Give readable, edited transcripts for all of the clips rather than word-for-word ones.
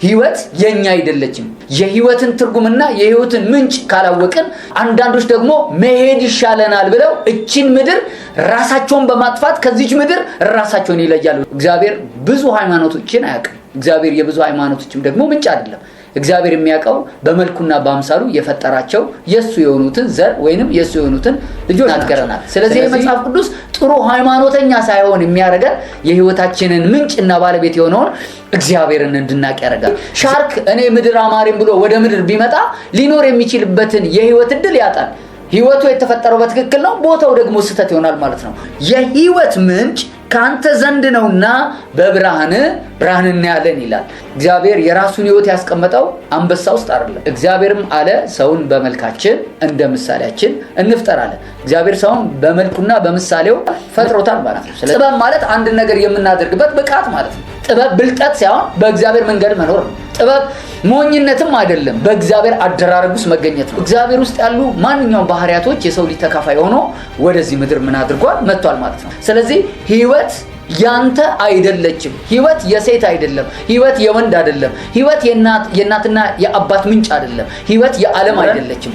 ህይወት የኛ አይደለችም። የህይወትን ትርጉምና የህይወትን ምንጭ ካላወቅን አንዳንዶች ደግሞ መሄድ ይሻለናል ብለው እቺን ምድር ራሳቸውን በማጥፋት ከዚች ምድር ራሳቸውን ይለያሉ። እግዚአብሔር ብዙ ሃይማኖቶችን አያውቅም። እግዚአብሔር የብዙ ሃይማኖቶችም ደግሞ ምንጭ አይደለም። እግዚአብሔር የሚያውቀው በመልኩና በአምሳሉ የፈጠራቸው የሱ የሆኑትን ዘር ወይንም የሱ የሆኑትን ልጆች ናገረናል። ስለዚህ የመጽሐፍ ቅዱስ ጥሩ ሃይማኖተኛ ሳይሆን የሚያደርገን የህይወታችንን ምንጭና ባለቤት የሆነውን እግዚአብሔርን እንድናቅ ያደርጋል። ሻርክ እኔ ምድር አማሪም ብሎ ወደ ምድር ቢመጣ ሊኖር የሚችልበትን የህይወት እድል ያጣል። ህይወቱ የተፈጠረው በትክክል ነው፣ ቦታው ደግሞ ስህተት ይሆናል ማለት ነው። የህይወት ምንጭ ካንተ ዘንድ ነውና በብርሃን እናያለን ይላል። እግዚአብሔር የራሱን ህይወት ያስቀመጠው አንበሳ ውስጥ አይደለም። እግዚአብሔርም አለ ሰውን በመልካችን እንደ ምሳሌያችን እንፍጠር አለ። እግዚአብሔር ሰውን በመልኩና በምሳሌው ፈጥሮታል ማለት ነው። ስለዚህ ጥበብ ማለት አንድ ነገር የምናደርግበት ብቃት ማለት ነው። ጥበብ ብልጠት ሳይሆን በእግዚአብሔር መንገድ መኖር ነው። ጥበብ ሞኝነትም አይደለም፣ በእግዚአብሔር አደራረግ ውስጥ መገኘት ነው። እግዚአብሔር ውስጥ ያሉ ማንኛውም ባህሪያቶች የሰው ልጅ ተካፋይ ሆኖ ወደዚህ ምድር ምን አድርጓል? መጥቷል ማለት ነው። ስለዚህ ህይወት ያንተ አይደለችም። ህይወት የሴት አይደለም። ህይወት የወንድ አይደለም። ህይወት የእናትና የአባት ምንጭ አይደለም። ህይወት የዓለም አይደለችም።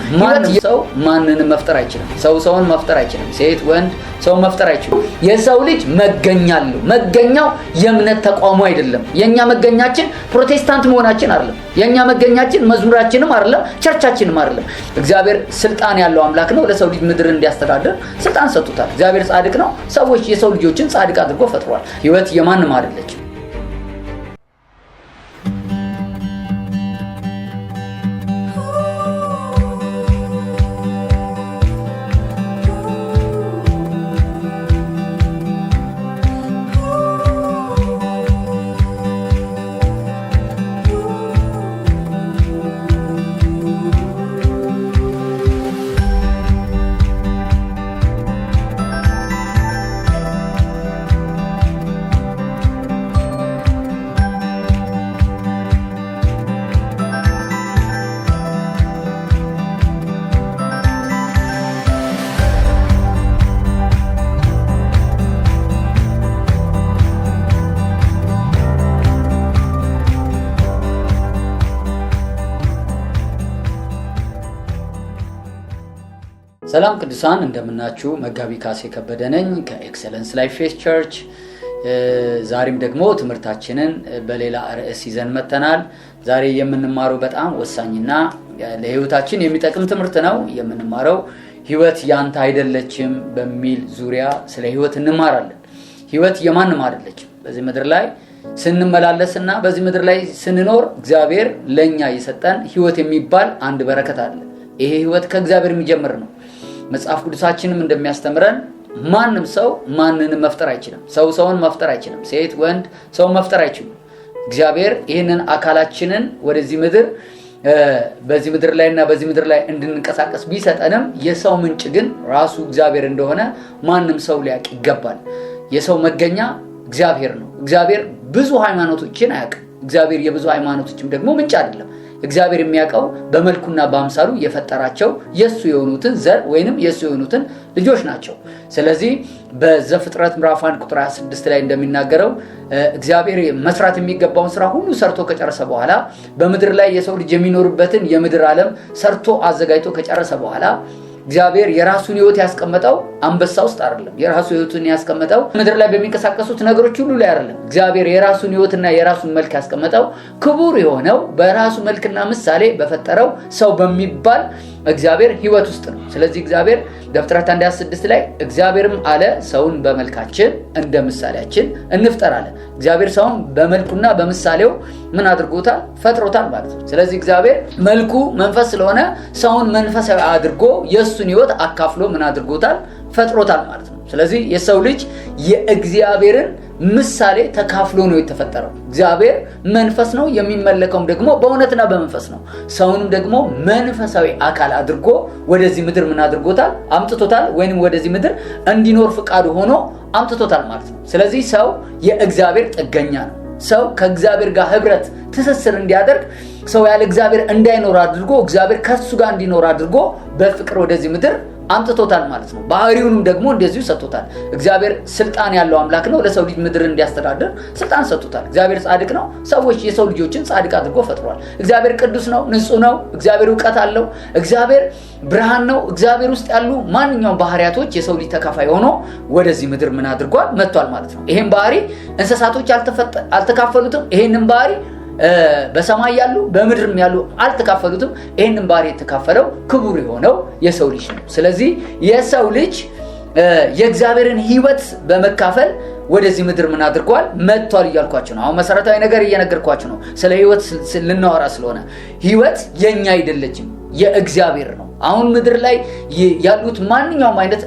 ሰው ማንንም መፍጠር አይችልም። ሰውን መፍጠር አይችልም። ሴት ወንድ ሰው መፍጠር አይችልም። የሰው ልጅ መገኛለው። መገኛው የእምነት ተቋሙ አይደለም። የኛ መገኛችን ፕሮቴስታንት መሆናችን አይደለም። የኛ መገኛችን መዝሙራችንም አይደለም፣ ቸርቻችንም አይደለም። እግዚአብሔር ስልጣን ያለው አምላክ ነው። ለሰው ልጅ ምድር እንዲያስተዳድር ስልጣን ሰጥቶታል። እግዚአብሔር ጻድቅ ነው። ሰዎች የሰው ልጆችን ጻድቅ አድርጎ ፈጥሯል። ህይወት የማንም አይደለች። ሰላም ቅዱሳን እንደምናችሁ። መጋቢ ካሴ ከበደ ነኝ ከኤክሰለንስ ላይፍ ፌስ ቸርች። ዛሬም ደግሞ ትምህርታችንን በሌላ ርዕስ ይዘን መጥተናል። ዛሬ የምንማረው በጣም ወሳኝና ለህይወታችን የሚጠቅም ትምህርት ነው። የምንማረው ህይወት ያንተ አይደለችም በሚል ዙሪያ ስለ ህይወት እንማራለን። ህይወት የማንም አይደለችም። በዚህ ምድር ላይ ስንመላለስና በዚህ ምድር ላይ ስንኖር እግዚአብሔር ለኛ የሰጠን ህይወት የሚባል አንድ በረከት አለ። ይሄ ህይወት ከእግዚአብሔር የሚጀምር ነው። መጽሐፍ ቅዱሳችንም እንደሚያስተምረን ማንም ሰው ማንንም መፍጠር አይችልም። ሰውን መፍጠር አይችልም። ሴት ወንድ ሰው መፍጠር አይችልም። እግዚአብሔር ይህንን አካላችንን ወደዚህ ምድር በዚህ ምድር ላይና በዚህ ምድር ላይ እንድንቀሳቀስ ቢሰጠንም የሰው ምንጭ ግን ራሱ እግዚአብሔር እንደሆነ ማንም ሰው ሊያውቅ ይገባል። የሰው መገኛ እግዚአብሔር ነው። እግዚአብሔር ብዙ ሃይማኖቶችን አያውቅም። እግዚአብሔር የብዙ ሃይማኖቶችም ደግሞ ምንጭ አይደለም። እግዚአብሔር የሚያውቀው በመልኩና በአምሳሉ የፈጠራቸው የሱ የሆኑትን ዘር ወይንም የሱ የሆኑትን ልጆች ናቸው። ስለዚህ በዘፍጥረት ምዕራፍ 1 ቁጥር 26 ላይ እንደሚናገረው እግዚአብሔር መስራት የሚገባውን ስራ ሁሉ ሰርቶ ከጨረሰ በኋላ በምድር ላይ የሰው ልጅ የሚኖርበትን የምድር ዓለም ሰርቶ አዘጋጅቶ ከጨረሰ በኋላ እግዚአብሔር የራሱን ህይወት ያስቀመጠው አንበሳ ውስጥ አይደለም። የራሱ ህይወቱን ያስቀመጠው ምድር ላይ በሚንቀሳቀሱት ነገሮች ሁሉ ላይ አይደለም። እግዚአብሔር የራሱን ህይወትና የራሱን መልክ ያስቀመጠው ክቡር የሆነው በራሱ መልክና ምሳሌ በፈጠረው ሰው በሚባል እግዚአብሔር ህይወት ውስጥ ነው። ስለዚህ እግዚአብሔር ዘፍጥረት 1:26 ላይ እግዚአብሔርም አለ ሰውን በመልካችን እንደ ምሳሌያችን እንፍጠር አለ። እግዚአብሔር ሰውን በመልኩና በምሳሌው ምን አድርጎታል? ፈጥሮታል ማለት ነው። ስለዚህ እግዚአብሔር መልኩ መንፈስ ስለሆነ ሰውን መንፈሳዊ አድርጎ የሱን ህይወት አካፍሎ ምን አድርጎታል? ፈጥሮታል ማለት ነው። ስለዚህ የሰው ልጅ የእግዚአብሔርን ምሳሌ ተካፍሎ ነው የተፈጠረው። እግዚአብሔር መንፈስ ነው፣ የሚመለከውም ደግሞ በእውነትና በመንፈስ ነው። ሰውንም ደግሞ መንፈሳዊ አካል አድርጎ ወደዚህ ምድር ምን አድርጎታል? አምጥቶታል። ወይንም ወደዚህ ምድር እንዲኖር ፍቃዱ ሆኖ አምጥቶታል ማለት ነው። ስለዚህ ሰው የእግዚአብሔር ጥገኛ ነው። ሰው ከእግዚአብሔር ጋር ህብረት ትስስር እንዲያደርግ ሰው ያለ እግዚአብሔር እንዳይኖር አድርጎ እግዚአብሔር ከሱ ጋር እንዲኖር አድርጎ በፍቅር ወደዚህ ምድር አምጥቶታል ማለት ነው። ባህሪውንም ደግሞ እንደዚሁ ሰጥቶታል። እግዚአብሔር ስልጣን ያለው አምላክ ነው። ለሰው ልጅ ምድር እንዲያስተዳድር ስልጣን ሰጥቶታል። እግዚአብሔር ጻድቅ ነው። ሰዎች የሰው ልጆችን ጻድቅ አድርጎ ፈጥሯል። እግዚአብሔር ቅዱስ ነው፣ ንጹህ ነው። እግዚአብሔር ዕውቀት አለው። እግዚአብሔር ብርሃን ነው። እግዚአብሔር ውስጥ ያሉ ማንኛውም ባህሪያቶች የሰው ልጅ ተካፋይ ሆኖ ወደዚህ ምድር ምን አድርጓል? መጥቷል ማለት ነው። ይሄን ባህሪ እንስሳቶች አልተካፈሉትም። ይሄንን ባህሪ በሰማይ ያሉ በምድርም ያሉ አልተካፈሉትም። ይሄንን ባህሪ የተካፈለው ክቡር የሆነው የሰው ልጅ ነው። ስለዚህ የሰው ልጅ የእግዚአብሔርን ሕይወት በመካፈል ወደዚህ ምድር ምን አድርጓል? መጥቷል እያልኳችሁ ነው። አሁን መሰረታዊ ነገር እየነገርኳችሁ ነው። ስለ ሕይወት ልናወራ ስለሆነ ሕይወት የኛ አይደለችም፣ የእግዚአብሔር ነው። አሁን ምድር ላይ ያሉት ማንኛውም አይነት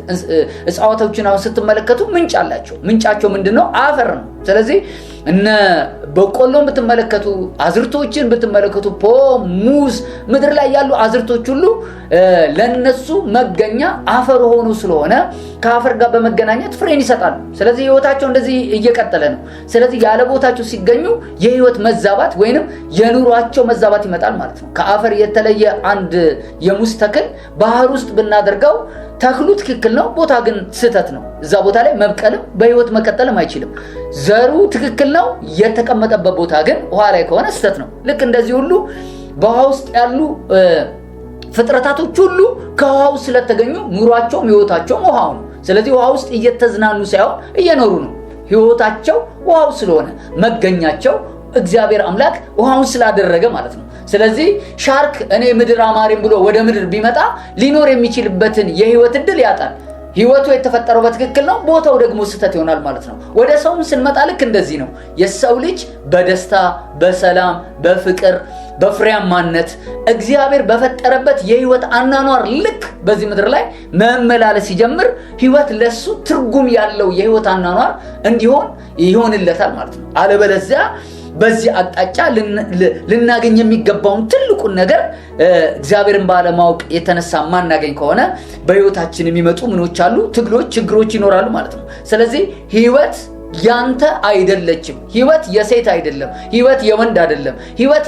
እጽዋቶችን አሁን ስትመለከቱ ምንጭ አላቸው። ምንጫቸው ምንድነው? አፈር ነው። ስለዚህ እነ በቆሎን ብትመለከቱ፣ አዝርቶችን ብትመለከቱ፣ ፖም፣ ሙዝ፣ ምድር ላይ ያሉ አዝርቶች ሁሉ ለነሱ መገኛ አፈር ሆኖ ስለሆነ ከአፈር ጋር በመገናኘት ፍሬን ይሰጣሉ። ስለዚህ ህይወታቸው እንደዚህ እየቀጠለ ነው። ስለዚህ ያለ ቦታቸው ሲገኙ የህይወት መዛባት ወይንም የኑሯቸው መዛባት ይመጣል ማለት ነው። ከአፈር የተለየ አንድ የሙዝ ተክል ባህር ውስጥ ብናደርገው ተክሉ ትክክል ነው፣ ቦታ ግን ስህተት ነው። እዛ ቦታ ላይ መብቀልም በህይወት መቀጠልም አይችልም። ዘሩ ትክክል ነው፣ የተቀመጠበት ቦታ ግን ውሃ ላይ ከሆነ ስህተት ነው። ልክ እንደዚህ ሁሉ በውሃ ውስጥ ያሉ ፍጥረታቶች ሁሉ ከውሃው ስለተገኙ ኑሯቸውም ህይወታቸውም ውሃው ነው። ስለዚህ ውሃ ውስጥ እየተዝናኑ ሳይሆን እየኖሩ ነው። ህይወታቸው ውሃው ስለሆነ መገኛቸው እግዚአብሔር አምላክ ውሃውን ስላደረገ ማለት ነው። ስለዚህ ሻርክ እኔ ምድር አማሪም ብሎ ወደ ምድር ቢመጣ ሊኖር የሚችልበትን የህይወት እድል ያጣል። ህይወቱ የተፈጠረው በትክክል ነው፣ ቦታው ደግሞ ስህተት ይሆናል ማለት ነው። ወደ ሰውም ስንመጣ ልክ እንደዚህ ነው። የሰው ልጅ በደስታ በሰላም በፍቅር በፍሬያማነት እግዚአብሔር በፈጠረበት የህይወት አናኗር ልክ በዚህ ምድር ላይ መመላለስ ሲጀምር ህይወት ለሱ ትርጉም ያለው የህይወት አናኗር እንዲሆን ይሆንለታል ማለት ነው። አለበለዚያ በዚህ አቅጣጫ ልናገኝ የሚገባውን ትልቁን ነገር እግዚአብሔርን ባለማወቅ የተነሳ ማናገኝ ከሆነ በህይወታችን የሚመጡ ምኖች አሉ፣ ትግሎች፣ ችግሮች ይኖራሉ ማለት ነው። ስለዚህ ህይወት ያንተ አይደለችም። ህይወት የሴት አይደለም። ህይወት የወንድ አይደለም። ህይወት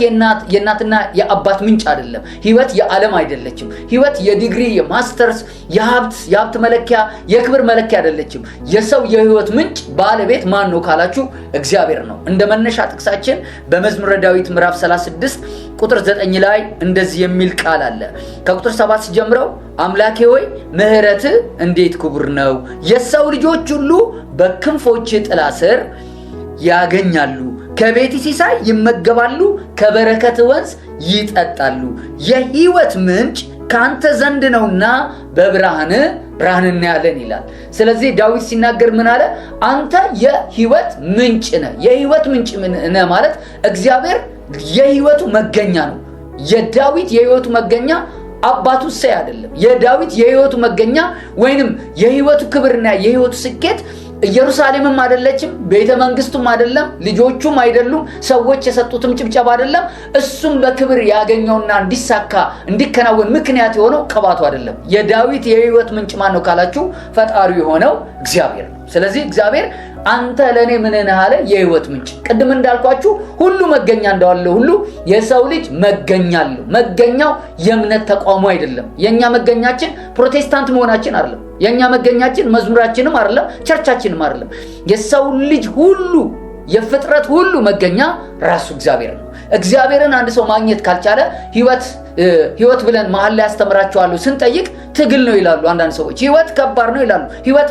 የእናትና የአባት ምንጭ አይደለም። ህይወት የዓለም አይደለችም። ህይወት የዲግሪ የማስተርስ የሀብት መለኪያ የክብር መለኪያ አይደለችም። የሰው የህይወት ምንጭ ባለቤት ማን ነው ካላችሁ እግዚአብሔር ነው። እንደ መነሻ ጥቅሳችን በመዝሙረ ዳዊት ምዕራፍ 36 ቁጥር 9 ላይ እንደዚህ የሚል ቃል አለ። ከቁጥር 7 ጀምረው አምላኬ ሆይ ምሕረትህ እንዴት ክቡር ነው፣ የሰው ልጆች ሁሉ በክንፎች ጥላ ስር ያገኛሉ፣ ከቤት ሲሳይ ይመገባሉ፣ ከበረከት ወንዝ ይጠጣሉ። የህይወት ምንጭ ካንተ ዘንድ ነውና በብርሃን እናያለን ይላል። ስለዚህ ዳዊት ሲናገር ምን አለ? አንተ የህይወት ምንጭ ነህ። የህይወት ምንጭ ነህ ማለት እግዚአብሔር የህይወቱ መገኛ ነው። የዳዊት የህይወቱ መገኛ አባቱ እሴይ አይደለም። የዳዊት የህይወቱ መገኛ ወይንም የህይወቱ ክብርና የህይወቱ ስኬት ኢየሩሳሌምም አይደለችም፣ ቤተ መንግስቱም አይደለም፣ ልጆቹም አይደሉም፣ ሰዎች የሰጡትም ጭብጨባ አይደለም። እሱም በክብር ያገኘውና እንዲሳካ እንዲከናወን ምክንያት የሆነው ቅባቱ አይደለም። የዳዊት የህይወት ምንጭ ማን ነው ካላችሁ ፈጣሪው የሆነው እግዚአብሔር ነው። ስለዚህ እግዚአብሔር አንተ ለኔ ምን ነህ አለ? የህይወት ምንጭ። ቅድም እንዳልኳችሁ ሁሉ መገኛ እንዳለው ሁሉ የሰው ልጅ መገኛ አለው። መገኛው የእምነት ተቋሙ አይደለም። የኛ መገኛችን ፕሮቴስታንት መሆናችን አይደለም። የኛ መገኛችን መዝሙራችንም አይደለም፣ ቸርቻችንም አይደለም። የሰው ልጅ ሁሉ የፍጥረት ሁሉ መገኛ ራሱ እግዚአብሔር ነው። እግዚአብሔርን አንድ ሰው ማግኘት ካልቻለ ህይወት ብለን መሀል ላይ ያስተምራቸዋለሁ ስንጠይቅ ትግል ነው ይላሉ አንዳንድ ሰዎች። ህይወት ከባድ ነው ይላሉ። ህይወት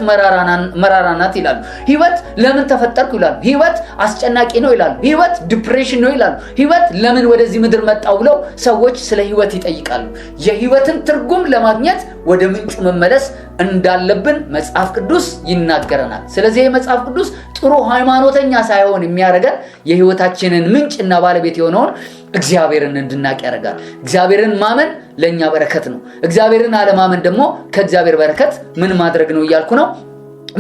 መራራ ናት ይላሉ። ህይወት ለምን ተፈጠርኩ ይላሉ። ህይወት አስጨናቂ ነው ይላሉ። ህይወት ዲፕሬሽን ነው ይላሉ። ህይወት ለምን ወደዚህ ምድር መጣው ብለው ሰዎች ስለ ህይወት ይጠይቃሉ። የህይወትን ትርጉም ለማግኘት ወደ ምንጩ መመለስ እንዳለብን መጽሐፍ ቅዱስ ይናገረናል። ስለዚህ መጽሐፍ ቅዱስ ጥሩ ሃይማኖተኛ ሳይሆን የሚያደርገን የህይወታችንን ምንጭና ባለቤት የሆነውን እግዚአብሔርን እንድናቅ ያደርጋል። እግዚአብሔርን ማመን ለኛ በረከት ነው። እግዚአብሔርን አለማመን ደግሞ ከእግዚአብሔር በረከት ምን ማድረግ ነው እያልኩ ነው?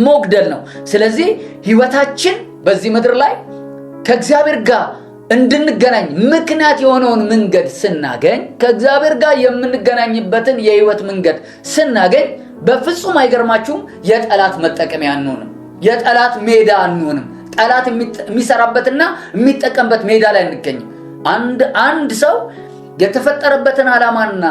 መግደል ነው። ስለዚህ ህይወታችን በዚህ ምድር ላይ ከእግዚአብሔር ጋር እንድንገናኝ ምክንያት የሆነውን መንገድ ስናገኝ፣ ከእግዚአብሔር ጋር የምንገናኝበትን የህይወት መንገድ ስናገኝ በፍጹም አይገርማችሁም የጠላት መጠቀሚያ አንሆንም። የጠላት ሜዳ አንሆንም። ጠላት የሚሰራበትና የሚጠቀምበት ሜዳ ላይ እንገኝም። አንድ ሰው የተፈጠረበትን ዓላማና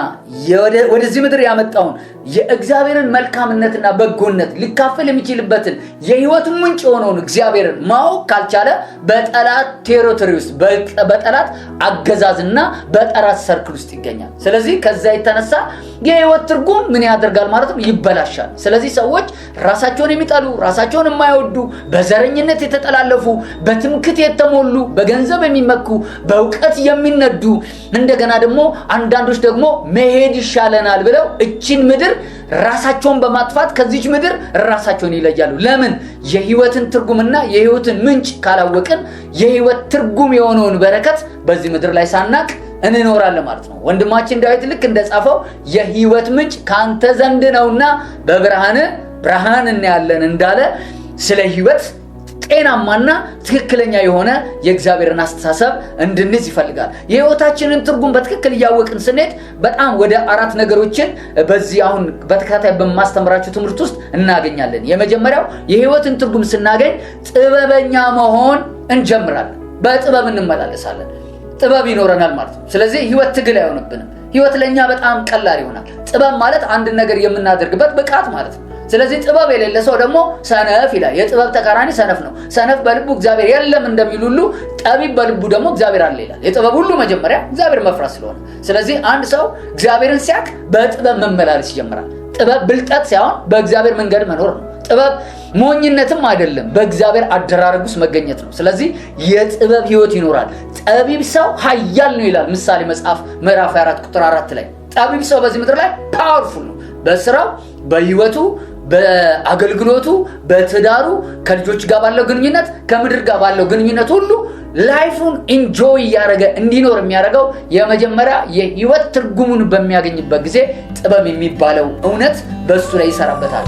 ወደዚህ ምድር ያመጣውን የእግዚአብሔርን መልካምነትና በጎነት ሊካፈል የሚችልበትን የህይወት ምንጭ የሆነውን እግዚአብሔርን ማወቅ ካልቻለ በጠላት ቴሪቶሪ ውስጥ በጠላት አገዛዝና በጠላት ሰርክል ውስጥ ይገኛል። ስለዚህ ከዛ የተነሳ የህይወት ትርጉም ምን ያደርጋል ማለት ነው? ይበላሻል። ስለዚህ ሰዎች ራሳቸውን የሚጠሉ፣ ራሳቸውን የማይወዱ፣ በዘረኝነት የተጠላለፉ፣ በትምክት የተሞሉ፣ በገንዘብ የሚመኩ፣ በእውቀት የሚነዱ፣ እንደገና ደግሞ አንዳንዶች ደግሞ መሄድ ይሻለናል ብለው እቺን ምድር ራሳቸውን በማጥፋት ከዚች ምድር ራሳቸውን ይለያሉ። ለምን? የህይወትን ትርጉምና የህይወትን ምንጭ ካላወቅን የህይወት ትርጉም የሆነውን በረከት በዚህ ምድር ላይ ሳናቅ እንኖራለን ማለት ነው። ወንድማችን ዳዊት ልክ እንደጻፈው የህይወት ምንጭ ካንተ ዘንድ ነውና በብርሃን ብርሃን እናያለን እንዳለ ስለ ህይወት ጤናማና ትክክለኛ የሆነ የእግዚአብሔርን አስተሳሰብ እንድንይዝ ይፈልጋል። የህይወታችንን ትርጉም በትክክል እያወቅን ስንሄድ በጣም ወደ 4 ነገሮችን በዚህ አሁን በተከታታይ በማስተምራችሁ ትምህርት ውስጥ እናገኛለን። የመጀመሪያው የህይወትን ትርጉም ስናገኝ ጥበበኛ መሆን እንጀምራለን። በጥበብ እንመላለሳለን። ጥበብ ይኖረናል ማለት ነው። ስለዚህ ህይወት ትግል አይሆንብንም። ህይወት ለኛ በጣም ቀላል ይሆናል። ጥበብ ማለት አንድ ነገር የምናደርግበት ብቃት ማለት ነው። ስለዚህ ጥበብ የሌለ ሰው ደግሞ ሰነፍ ይላል። የጥበብ ተቃራኒ ሰነፍ ነው። ሰነፍ በልቡ እግዚአብሔር የለም እንደሚል ሁሉ ጠቢብ በልቡ ደግሞ እግዚአብሔር አለ ይላል። የጥበብ ሁሉ መጀመሪያ እግዚአብሔር መፍራት ስለሆነ፣ ስለዚህ አንድ ሰው እግዚአብሔርን ሲያውቅ በጥበብ መመላለስ ይጀምራል። ጥበብ ብልጠት ሳይሆን በእግዚአብሔር መንገድ መኖር ነው። ጥበብ ሞኝነትም አይደለም፣ በእግዚአብሔር አደራረግ ውስጥ መገኘት ነው። ስለዚህ የጥበብ ህይወት ይኖራል። ጠቢብ ሰው ኃያል ነው ይላል ምሳሌ መጽሐፍ ምዕራፍ 4 ቁጥር 4 ላይ። ጠቢብ ሰው በዚህ ምድር ላይ ፓወርፉል ነው። በስራው፣ በህይወቱ፣ በአገልግሎቱ፣ በትዳሩ፣ ከልጆች ጋር ባለው ግንኙነት፣ ከምድር ጋር ባለው ግንኙነት ሁሉ ላይፉን ኢንጆይ ያደረገ እንዲኖር የሚያደርገው የመጀመሪያ የህይወት ትርጉሙን በሚያገኝበት ጊዜ ጥበብ የሚባለው እውነት በሱ ላይ ይሰራበታል።